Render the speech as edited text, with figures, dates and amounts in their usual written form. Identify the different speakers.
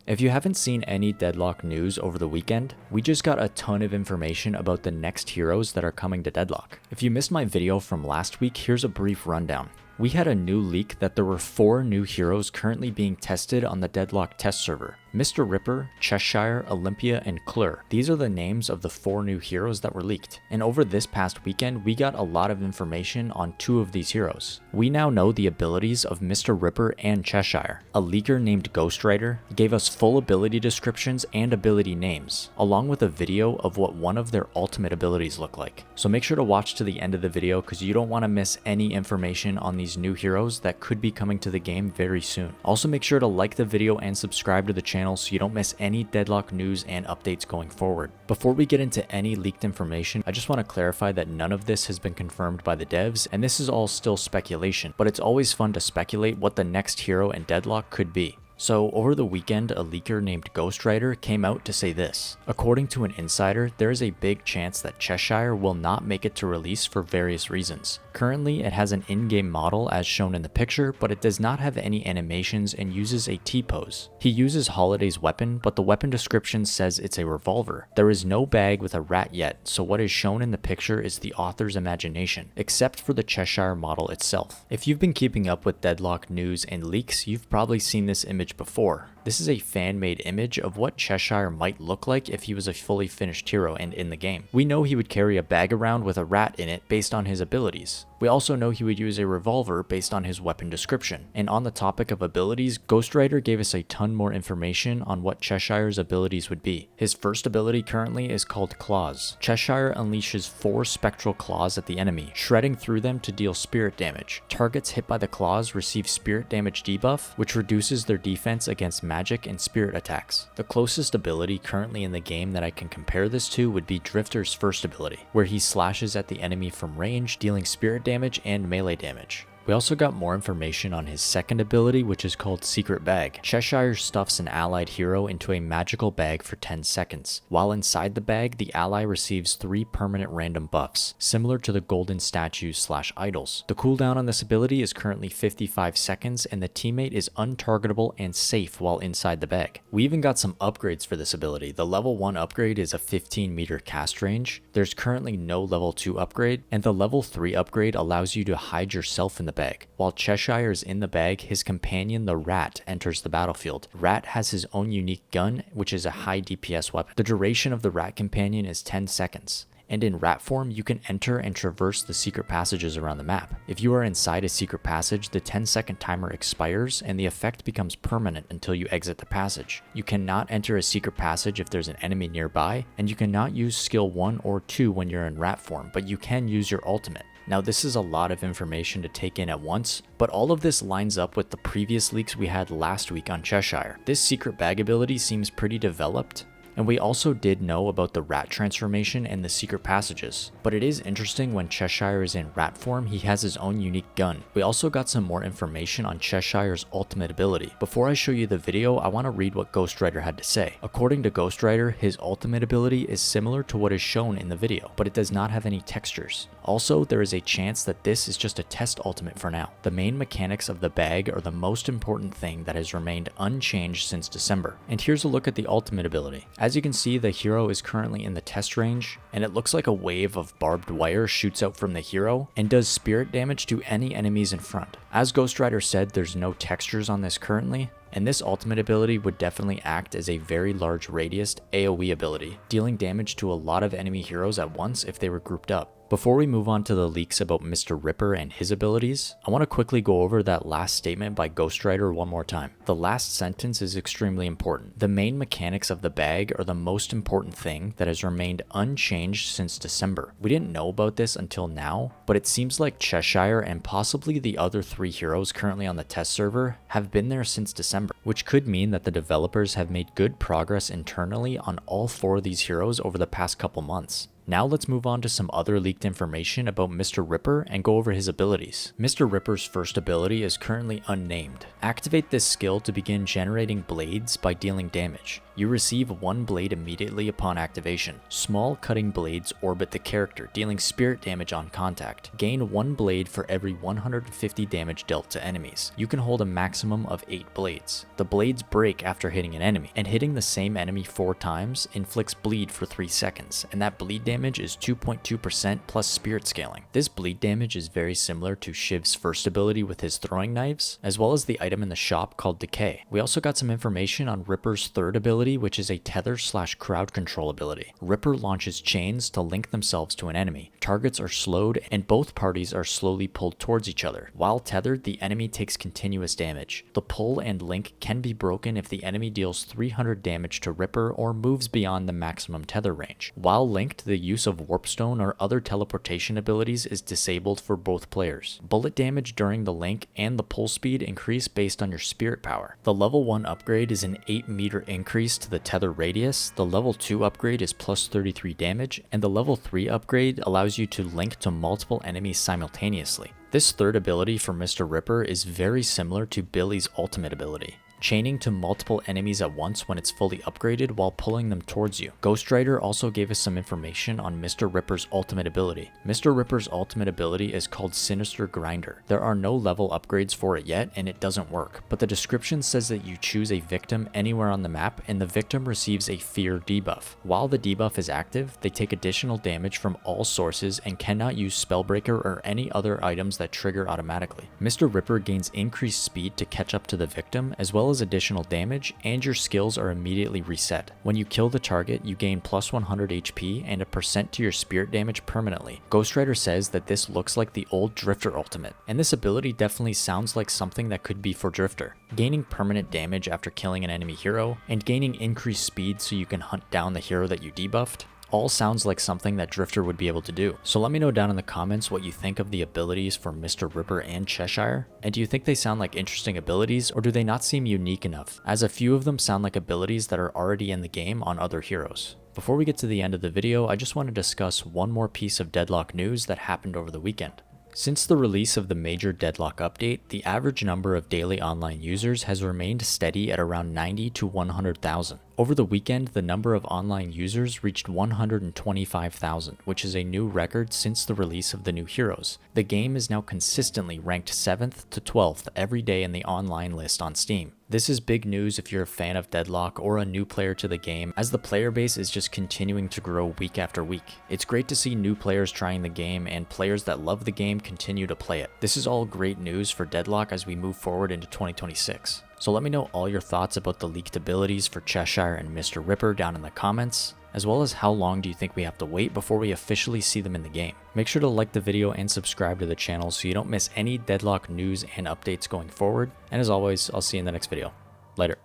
Speaker 1: If you haven't seen any Deadlock news over the weekend, we just got a ton of information about the next heroes that are coming to Deadlock. If you missed my video from last week, here's a brief rundown. We had a new leak that there were 4 new heroes currently being tested on the Deadlock test server. Mr. Ripper, Cheshire, Olympia, and Clur. These are the names of the 4 new heroes that were leaked. And over this past weekend, we got a lot of information on 2 of these heroes. We now know the abilities of Mr. Ripper and Cheshire. A leaker named Ghostwriter gave us full ability descriptions and ability names, along with a video of what one of their ultimate abilities look like. So make sure to watch to the end of the video because you don't want to miss any information on these new heroes that could be coming to the game very soon. Also make sure to like the video and subscribe to the channel so you don't miss any Deadlock news and updates going forward. Before we get into any leaked information, I just want to clarify that none of this has been confirmed by the devs, and this is all still speculation, but it's always fun to speculate what the next hero in Deadlock could be. So over the weekend, a leaker named Ghostwriter came out to say this. According to an insider, there is a big chance that Cheshire will not make it to release for various reasons. Currently, it has an in-game model as shown in the picture, but it does not have any animations and uses a T-pose. He uses Holiday's weapon, but the weapon description says it's a revolver. There is no bag with a rat yet, so what is shown in the picture is the author's imagination, except for the Cheshire model itself. If you've been keeping up with Deadlock news and leaks, you've probably seen this image before. This is a fan-made image of what Cheshire might look like if he was a fully finished hero and in the game. We know he would carry a bag around with a rat in it based on his abilities. We also know he would use a revolver based on his weapon description. And on the topic of abilities, Ghostwriter gave us a ton more information on what Cheshire's abilities would be. His first ability currently is called Claws. Cheshire unleashes 4 spectral claws at the enemy, shredding through them to deal spirit damage. Targets hit by the claws receive spirit damage debuff, which reduces their defense against magic and spirit attacks. The closest ability currently in the game that I can compare this to would be Drifter's first ability, where he slashes at the enemy from range, dealing spirit damage and melee damage. We also got more information on his second ability, which is called Secret Bag. Cheshire stuffs an allied hero into a magical bag for 10 seconds. While inside the bag, the ally receives 3 permanent random buffs, similar to the golden statues / idols. The cooldown on this ability is currently 55 seconds, and the teammate is untargetable and safe while inside the bag. We even got some upgrades for this ability. The level 1 upgrade is a 15-meter cast range. There's currently no level 2 upgrade, and the level 3 upgrade allows you to hide yourself in the bag. While Cheshire is in the bag, his companion the Rat enters the battlefield. Rat has his own unique gun, which is a high DPS weapon. The duration of the Rat companion is 10 seconds. And in rat form, you can enter and traverse the secret passages around the map. If you are inside a secret passage, the 10-second timer expires and the effect becomes permanent until you exit the passage. You cannot enter a secret passage if there's an enemy nearby, and you cannot use skill 1 or 2 when you're in rat form, but you can use your ultimate. Now this is a lot of information to take in at once, but all of this lines up with the previous leaks we had last week on Cheshire. This secret bag ability seems pretty developed, and we also did know about the rat transformation and the secret passages. But it is interesting when Cheshire is in rat form, he has his own unique gun. We also got some more information on Cheshire's ultimate ability. Before I show you the video, I want to read what Ghostwriter had to say. According to Ghostwriter, his ultimate ability is similar to what is shown in the video, but it does not have any textures. Also, there is a chance that this is just a test ultimate for now. The main mechanics of the bag are the most important thing that has remained unchanged since December. And here's a look at the ultimate ability. As you can see, the hero is currently in the test range, and it looks like a wave of barbed wire shoots out from the hero and does spirit damage to any enemies in front. As Ghostwriter said, there's no textures on this currently, and this ultimate ability would definitely act as a very large radius AoE ability, dealing damage to a lot of enemy heroes at once if they were grouped up. Before we move on to the leaks about Mr. Ripper and his abilities, I want to quickly go over that last statement by Ghostwriter one more time. The last sentence is extremely important. The main mechanics of the bag are the most important thing that has remained unchanged since December. We didn't know about this until now, but it seems like Cheshire and possibly the other 3 heroes currently on the test server have been there since December, which could mean that the developers have made good progress internally on all 4 of these heroes over the past couple months. Now let's move on to some other leaked information about Mr. Ripper and go over his abilities. Mr. Ripper's first ability is currently unnamed. Activate this skill to begin generating blades by dealing damage. You receive one blade immediately upon activation. Small cutting blades orbit the character, dealing spirit damage on contact. Gain one blade for every 150 damage dealt to enemies. You can hold a maximum of 8 blades. The blades break after hitting an enemy, and hitting the same enemy 4 times inflicts bleed for 3 seconds, and that bleed damage is 2.2% plus spirit scaling. This bleed damage is very similar to Shiv's first ability with his throwing knives, as well as the item in the shop called Decay. We also got some information on Ripper's third ability, which is a tether/crowd control ability. Ripper launches chains to link themselves to an enemy. Targets are slowed and both parties are slowly pulled towards each other. While tethered, the enemy takes continuous damage. The pull and link can be broken if the enemy deals 300 damage to Ripper or moves beyond the maximum tether range. While linked, the use of Warpstone or other teleportation abilities is disabled for both players. Bullet damage during the link and the pull speed increase based on your spirit power. The level 1 upgrade is an 8-meter increase to the tether radius, the level 2 upgrade is plus 33 damage, and the level 3 upgrade allows you to link to multiple enemies simultaneously. This third ability for Mr. Ripper is very similar to Billy's ultimate ability, chaining to multiple enemies at once when it's fully upgraded while pulling them towards you. Ghost Rider also gave us some information on Mr. Ripper's ultimate ability. Mr. Ripper's ultimate ability is called Sinister Grinder. There are no level upgrades for it yet and it doesn't work, but the description says that you choose a victim anywhere on the map and the victim receives a fear debuff. While the debuff is active, they take additional damage from all sources and cannot use Spellbreaker or any other items that trigger automatically. Mr. Ripper gains increased speed to catch up to the victim as well as additional damage, and your skills are immediately reset. When you kill the target, you gain plus 100 HP and a percent to your spirit damage permanently. Ghost Rider says that this looks like the old Drifter ultimate, and this ability definitely sounds like something that could be for Drifter. Gaining permanent damage after killing an enemy hero, and gaining increased speed so you can hunt down the hero that you debuffed, all sounds like something that Drifter would be able to do. So let me know down in the comments what you think of the abilities for Mr. Ripper and Cheshire, and do you think they sound like interesting abilities or do they not seem unique enough, as a few of them sound like abilities that are already in the game on other heroes. Before we get to the end of the video, I just want to discuss one more piece of Deadlock news that happened over the weekend. Since the release of the major Deadlock update, the average number of daily online users has remained steady at around 90 to 100,000. Over the weekend, the number of online users reached 125,000, which is a new record since the release of the new heroes. The game is now consistently ranked 7th to 12th every day in the online list on Steam. This is big news if you're a fan of Deadlock or a new player to the game, as the player base is just continuing to grow week after week. It's great to see new players trying the game and players that love the game continue to play it. This is all great news for Deadlock as we move forward into 2026. So let me know all your thoughts about the leaked abilities for Cheshire and Mr. Ripper down in the comments, as well as how long do you think we have to wait before we officially see them in the game. Make sure to like the video and subscribe to the channel so you don't miss any Deadlock news and updates going forward. And as always, I'll see you in the next video. Later.